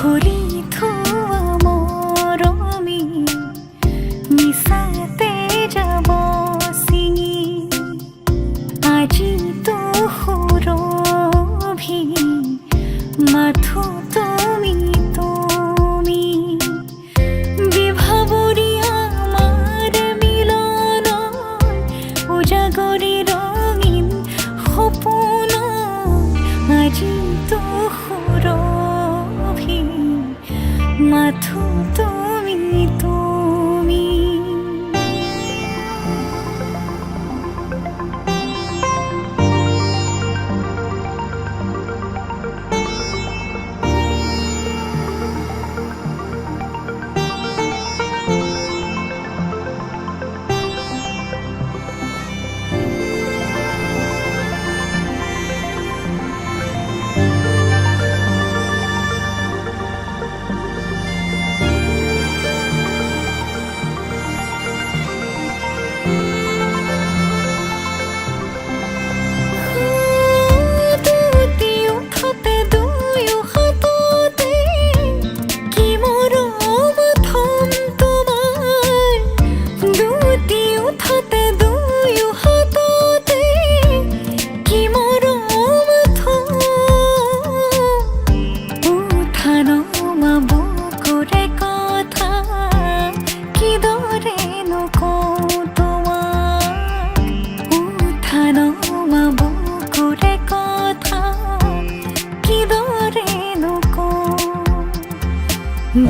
ঘূৰি থোৱা মৰমী মিছাতে যাব ছিঙি আজিতো সুৰভি মাথো তুমি তুমি বিভাৱৰী আমাৰ মিলন উজাগৰি ৰঙীন সপোন আজিতো সুৰভি মাথো তুমি তুমি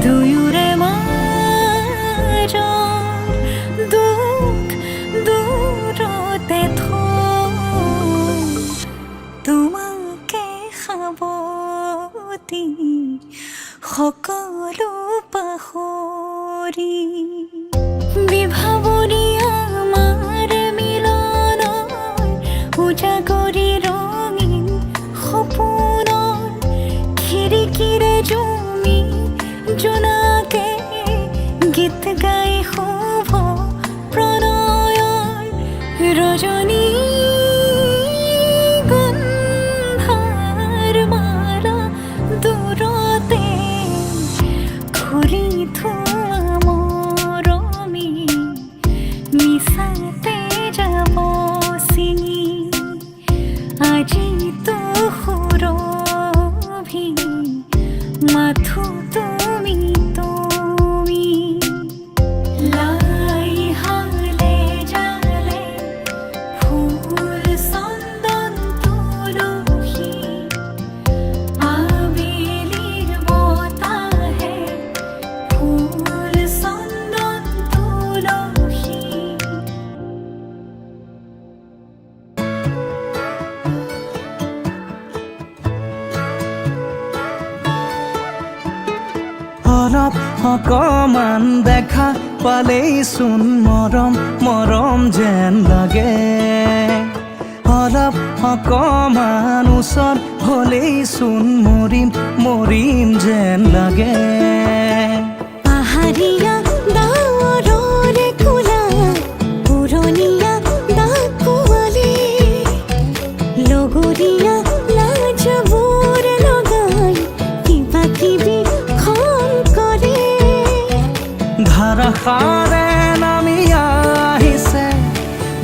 দুয়োৰে মাজৰ দুখ দূৰতে থৈ তোমাকে সাৱটি সকলো পাহৰি বিভাৱৰী আমাৰ মিলন উজাগৰি ৰঙীন সপোন খিৰিকীৰে জমি জোনাকে গীত গাই শুভ প্ৰণয়ৰ ৰজনী গন্ধাৰ মালা দূৰতে ঘূৰি থোৱা মৰমী মিছাতে যাব ছিঙি আজিতো সুৰভি মাথো তুমি তুমি লাই হালে জালে ফুল চন্দন তুলসী আবেলিৰ বতাহে ফুল চন্দন তুলসী অলপ অকমান দেখা পালেই চোন মৰম মৰম যেন লাগে অলপ অকমান ওচৰ হ'লেই চোন মৰিম মৰিম যেন লাগে পাহাৰীয়া ডাৱৰৰে কোলা পুৰণীয়া ডাকুৱালী লগৰীয়া লাজবোৰ লগাই কিবা কিবি ধাৰাসাৰে নামি আহিছে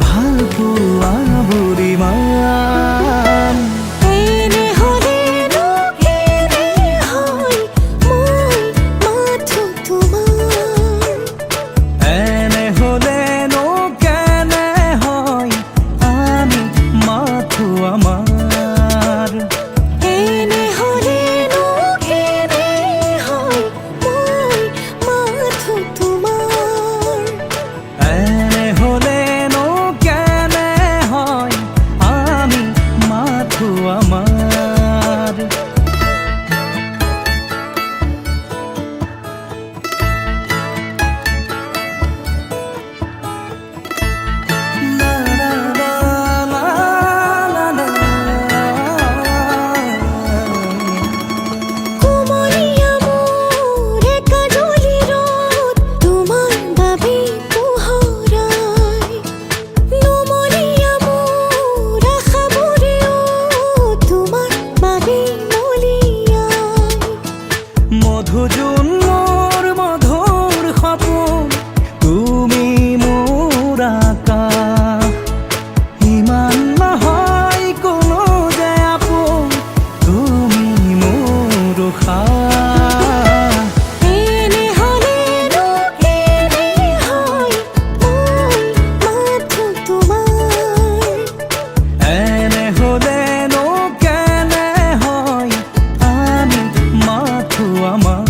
ভাল পোৱা বুঢ়ীমান এনে হ'লেনো কেনে হয় মই মধুজোন মোৰ মধুৰ সপোন তুমি মোৰ আকাশ ইমান নহয় কোনো যে আপোন তুমি মোৰ উশাহ এনে হলেনো কেনে হয় মই মাথো তোমাৰ এনে হলেনো কেনে হয় আমি মাথো আমাৰ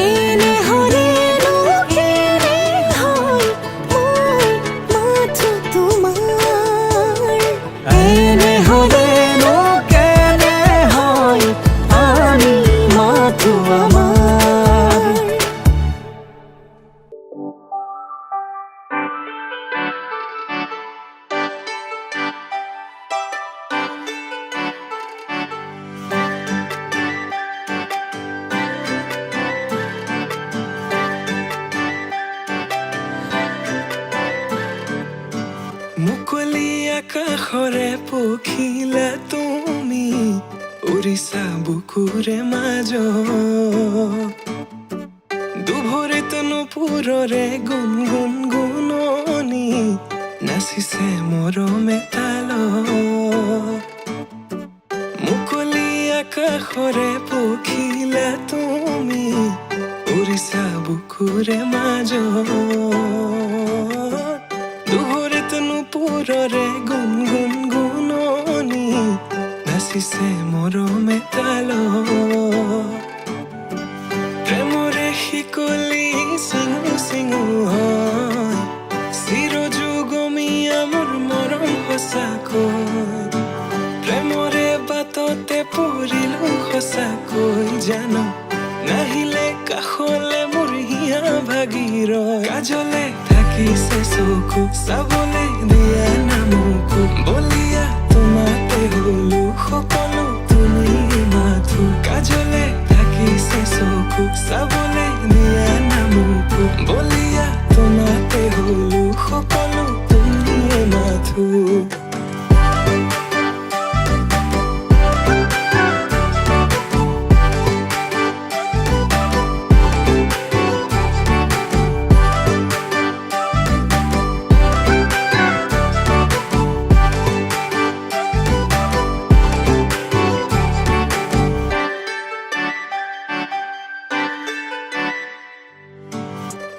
এনে হলেনো কেনে হয় মই মাথো তোমাৰ এনে হলেনো কেনে হয় আমি মাথো আমাৰ মুকলি আকাশৰে পখিলা তুমি উৰিছা বুকুৰে মাজত দুভৰিত নুপুৰৰে গুণ গুণ গুণনি নাচিছে মৰমে তালত মুকলি আকাশৰে পখিলা তুমি উৰিছা বুকুৰে মাজত দুহৰিত নুপুৰৰে গুণ গুণ গুণনি নাচিছে মৰমে তালত প্ৰেমৰে শিকলি চিঙু চিঙু হয় চিৰযুগমীয়া মোৰ মৰম সঁচাকৈ প্ৰেমৰে বাটতে পৰিলো সঁচাকৈ জানো নাহিলে কাষলে মোৰ হিয়া ভাগিৰ কাজলে থাকিছে চকু চাবলে দিয়া নামকো বলিয়া তোমাতে হলো সকলো তুমি মাথো কাজলে থাকিছে চকু চাবলে দিয়া নামকো বলিয়া তোমাতে হলো সকলো তুমি মাথো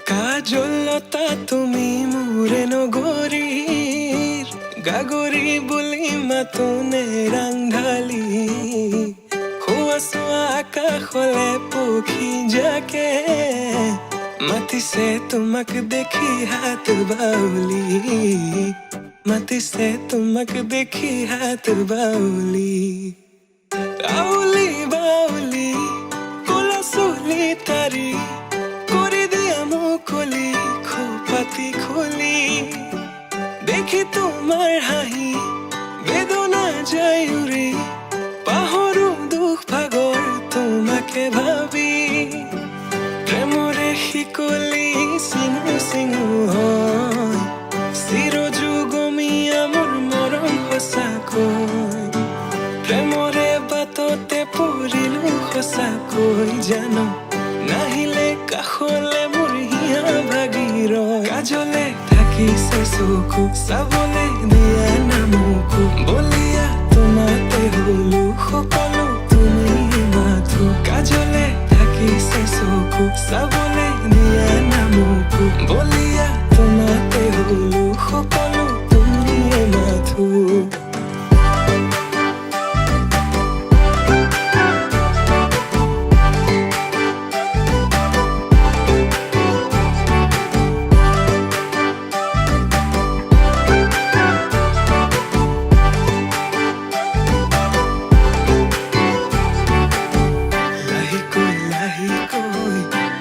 কাজলতা তুমি মোৰে নগৰীৰ গাগৰি বুলি মাতোনে ৰাংঢালি হোৱা চোৱা আকাশলে পক্ষী যাকে মাতিছে তোমাক দেখি হাত বাউলি মাতিছে তোমাক দেখি হাত বাউলি আউলি বাউলি কোলা চুলি তাৰি কৰি দিয়া মুকলি খোপাতি খুলি দেখি তোমাৰ হাঁহি বেদনা যায় উৰি পাহৰো দুখ ভাগৰ তোমাকে ভাবি প্ৰেমৰে শিকলি চিঙু চিঙু হয় চিৰযুগমীয়া মোৰ মৰম সঁচাকৈ প্ৰেমৰে বাটতে পৰিলো সঁচাকৈ জানো নাহিলে কাষলে মোৰ হিয়া ভাগিৰ কাজলে থাকিছে চকু চাবলে দিয়া নামকো বলিয়া তোমাতে হলো সকলো তুমি মাথো কাজলে থাকিছে চকু চাবলে দিয়া নামকো বলিয়া তোমাতে হলো সকলো তুমি মাথো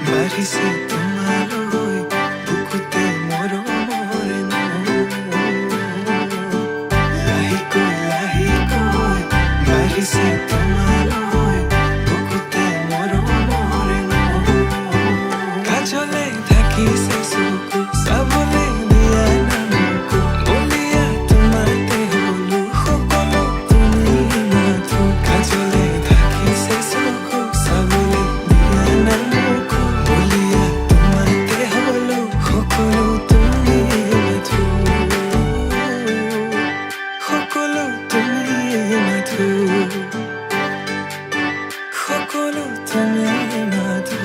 বাঢ়িছে তোমালৈ বুকুতে মৰমৰে লাহিকৈ লাহিকৈ বাঢ়িছে তোমালৈ বুকুতে মৰমৰে কাজলে থাকিছে চকু চাবলে দিয়া নামকো বলিয়া তোমাতে হলো সকলো তুমি মাথো কাজলে থাকিছে চকু তুমি মাধু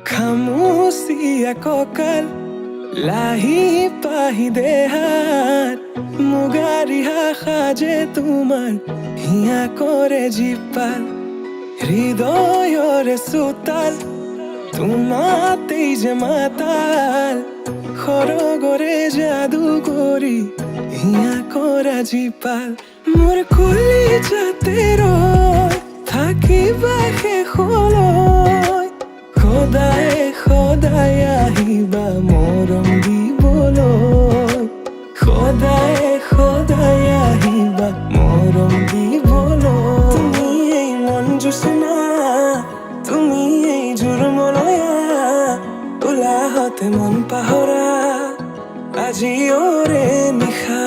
খামুচিয়া কঁকাল লাহি পাহি দেহাত মুগাৰিহা সাজে তোমাৰ হিয়া কৰে জীপাল হৃদয়ৰে চোতাল তোমাতেই যে মাতাল সৰগৰে যাদু কৰি হিয়া কৰা জীপাল মোৰ কুলি যাতে ৰয় থাকিবা শেষলৈ সদায় সদায় আহিবা মৰম দিবলৈ সদায় সদায় আহিবা মৰম দিবলৈ তুমি এই মন জোচনা তুমি এই জোৰমলয়া উলাহতে মন পাহৰা আজি ওৰে নিশা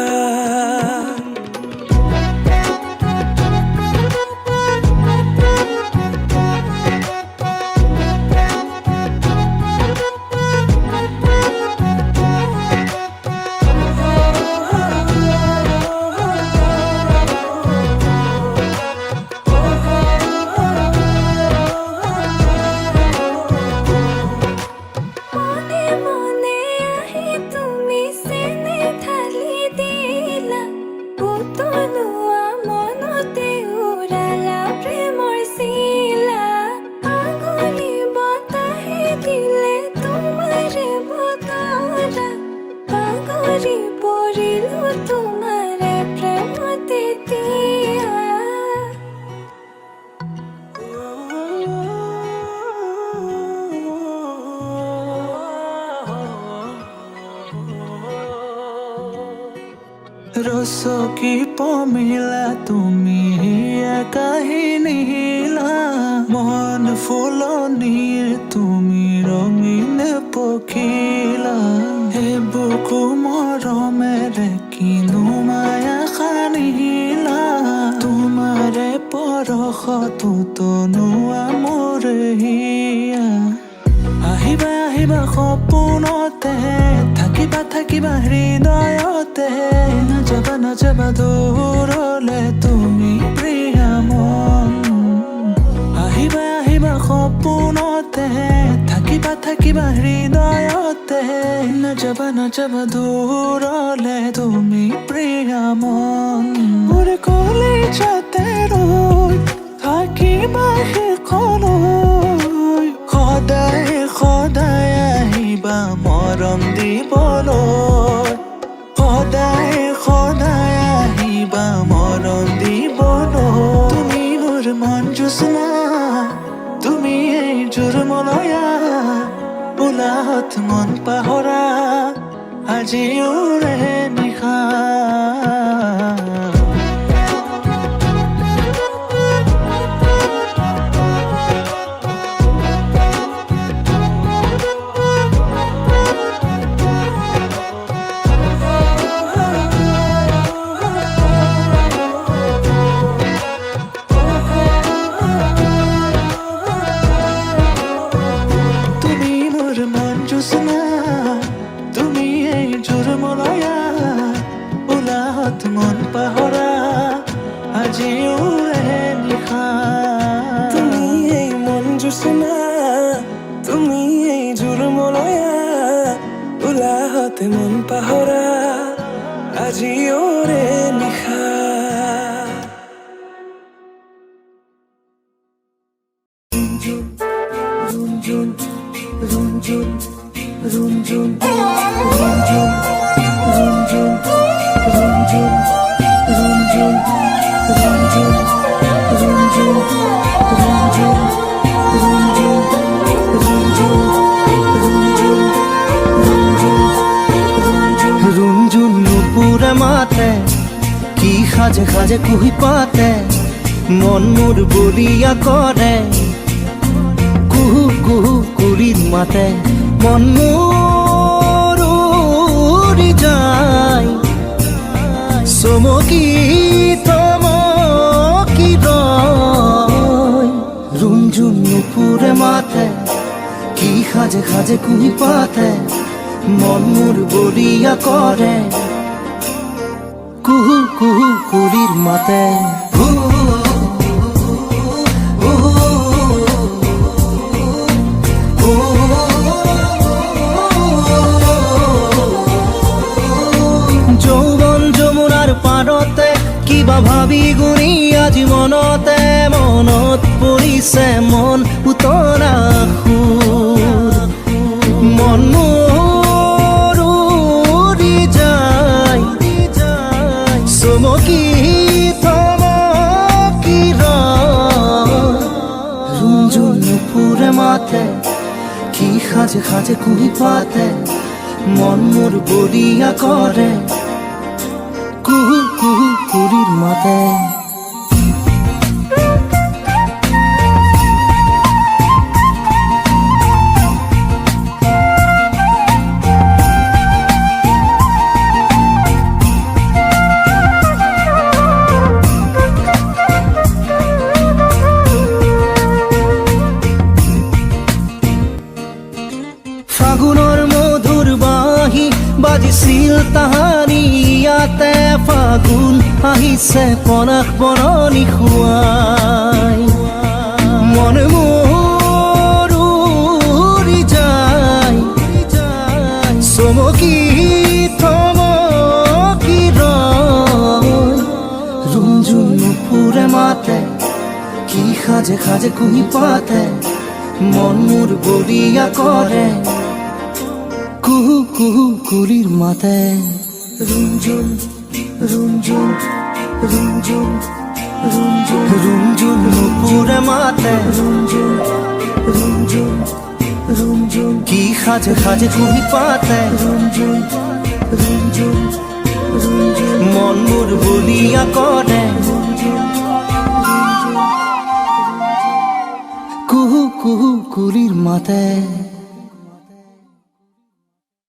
মনে মনে আহি তুমি চেনে ঢালি দিলা পুতলোৱা মনতে উৰালা প্ৰেমৰ চিলা আঙুলি বতাহে দিলে তোমাৰে বতৰা পাগৰি পৰিলো তোমাৰে প্ৰেমতে দিয়া ৰচকী পমিলা তুমি কাহিনী হিলা মন ফুলনিৰ তুমি ৰঙীন পখিলা হে বুকু মৰমেৰে কিনো মায়া সানিলা তোমাৰে পৰশতো তনুৱা মোৰ হিয়া আহিবা আহিবা সপোনতে থাকিবা থাকিবা হৃদয়তে নাযাবা নাযাবা দূৰলে তুমি প্ৰিয়া মন আহিবা আহিবা সপোনতে থাকিবা থাকিবা হৃদয়তে নাযাবা নাযাবা দূৰলে তুমি প্ৰিয়া মন মোৰ কলিজাতে ৰৈ থাকিবা শেষলৈ সদায় সদায় আহিবা মৰম দিবলৈ সদায় সদায় আহিবা মৰম দিবলৈ তুমি মোৰ মন জোচনা তুমি এই জোৰমলয়া উলাহত মন পাহৰা আজি ওৰে নিশা তুমি মোৰ মন জোচনা তুমি এই জোৰমলয়া উলাহত মন পাহৰা আজি ওৰে নিশা তুমি এই মন জোচনা তুমি এই জোৰমলয়া উলাহতে মন পাহৰা আজি ওৰে নিশা Run, run, run, run, run, run, run, run, run, run, run, run, run, run, run, run, run, রুনঝুন নুপুরে মাতে কি সাজে সাজে কুহি পাতে মন মোৰ বলিয়া কৰে কুহু কুহু কুলিত মাতে মন মোৰ উৰি যায় চমকি থমকি ৰয় ৰুণঝুন নুপুৰে মাতে কি সাজে সাজে কুহি পাতে মন মোৰ বলিয়া কৰে কুহু কুহু কুলিৰ মাতে যৌবন যমুনাৰ পাৰতে কিবা ভাবি গুণি আজি মনতে মনত পৰিছে মন উতৰা সুৰ মন মোৰ উৰি যায় চমকি থমকি ৰুণজুণ নুপুৰে মাতে কি সাজে সাজে কুহি পাতে মন মোৰ বলিয়া কৰে কুহু কুহু কুলিৰ মাতে ফাগুনৰ মধুৰ বাঁহী বাজিছিল তাহানি ইয়াতে ফাগুন আহিছে পনাস বৰণি খুৱাই মন মোৰ উৰি যায় চমকি থমকি ৰুণজুণ নুপুৰে মাতে কি সাজে সাজে কুহি পাতে মন মোৰ বলিয়া কৰে কুহু কুহু কুলিৰ মাতে ৰুণজুণ ৰুণজুণ ৰুণজুণ ৰুণজুণ ৰুণজুণ নুপুৰে মাতে ৰুণজুণ ৰুণজুণ ৰুণজুণ কি সাজে সাজে কুহি পাতে ৰুণজুণ ৰুণজুণ ৰুণজুণ মন মোৰ বলিয়া কৰে কুহু কুহু কুলিৰ মাতে